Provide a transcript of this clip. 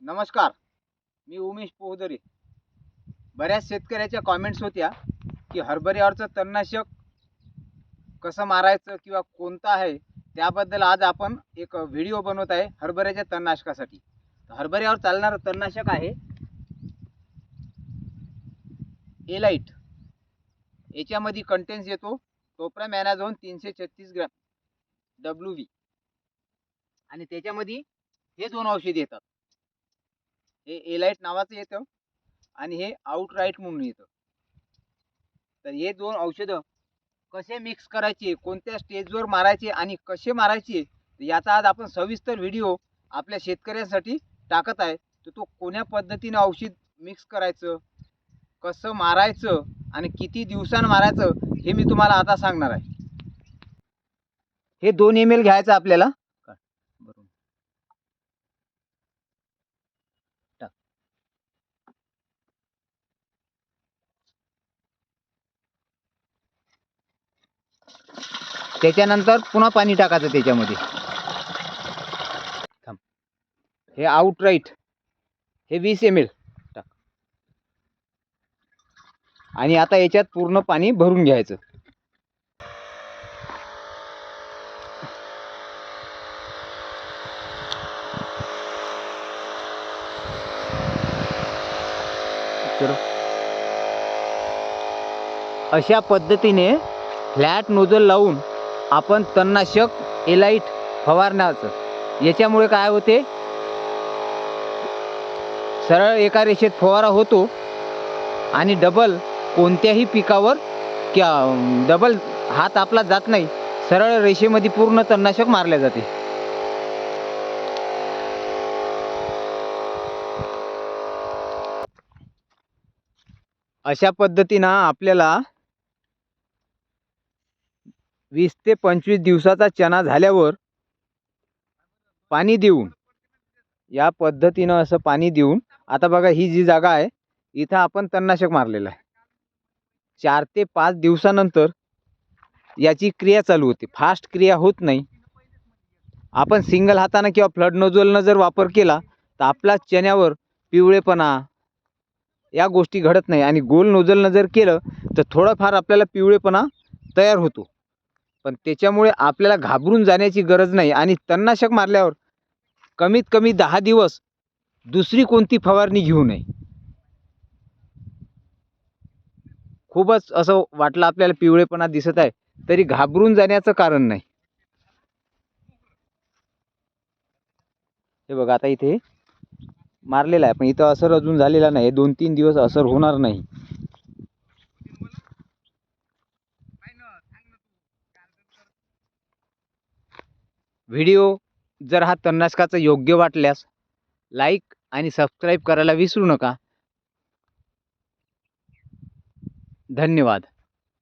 नमस्कार, मी उमेश पोहदरे. बऱ्याच शेतकऱ्याच्या कॉमेंट्स होत्या की हरभऱ्यावरचं तणनाशक कसं मारायचं किंवा कोणतं आहे, त्याबद्दल आज आपण एक व्हिडिओ बनवत आहे हरभऱ्याच्या तणनाशकासाठी. हरभऱ्यावर चालणारं तणनाशक आहे एलाइट. याच्यामध्ये कंटेन्स येतो टोप्रामॅनाझोन 336 ग्रॅम WV आणि त्याच्यामध्ये हे दोन औषध येतात. हे एलाइट नावाचं येतं आणि हे आउटराईट म्हणून येतं. तर हे दोन औषधं कसे मिक्स करायचे, कोणत्या स्टेजवर मारायचे आणि कसे मारायचे, याचा आज आपण सविस्तर व्हिडिओ आपल्या शेतकऱ्यांसाठी टाकत आहे. तर तो कोण्या पद्धतीने औषध मिक्स करायचं, कसं मारायचं आणि किती दिवसांनी मारायचं हे मी तुम्हाला आता सांगणार आहे. हे 2 ml घ्यायचं आपल्याला. त्याच्यानंतर पुन्हा पाणी टाकायचं त्याच्यामध्ये. हे आउटराईट हे 20 ml टाक आणि आता याच्यात पूर्ण पाणी भरून घ्यायचं. अशा पद्धतीने फ्लॅट नोजल लावून आपण तणनाशक एलाइट फवारण्याचं. याच्यामुळे काय होते, सरळ एका रेषेत फवारा होतो आणि डबल कोणत्याही पिकावर डबल हात आपला जात नाही. सरळ रेषेमध्ये पूर्ण तणनाशक मारले जाते. अशा पद्धतीनं आपल्याला 20 ते 25 दिवसाचा चणा झाल्यावर पाणी देऊन, या पद्धतीनं असं पाणी देऊन, आता बघा ही जी जागा आहे इथं आपण तणनाशक मारलेलं आहे. 4 ते 5 दिवसानंतर याची क्रिया चालू होते. फास्ट क्रिया होत नाही. आपण सिंगल हाताने किंवा फ्लड नोजलनं जर वापर केला तर आपला चण्यावर पिवळेपणा या गोष्टी घडत नाही. आणि गोल नोजलनं जर केलं तर थोडाफार आपल्याला पिवळेपणा तयार होतो. पण त्याच्यामुळे आपल्याला घाबरून जाण्याची गरज नाही. आणि तणनाशक मारल्यावर कमीत कमी 10 दिवस दुसरी कोणती फवारणी घेऊ नये. खूपच असं वाटलं आपल्याला पिवळेपणा दिसत आहे तरी घाबरून जाण्याचं कारण नाही. हे बघा आता इथे मारलेला आहे पण इथं असर अजून झालेला नाही. 2-3 दिवस असर होणार नाही. व्हिडिओ जर हा तणनाशकाचा योग्य वाटल्यास लाईक आणि सबस्क्राईब करायला विसरू नका. धन्यवाद.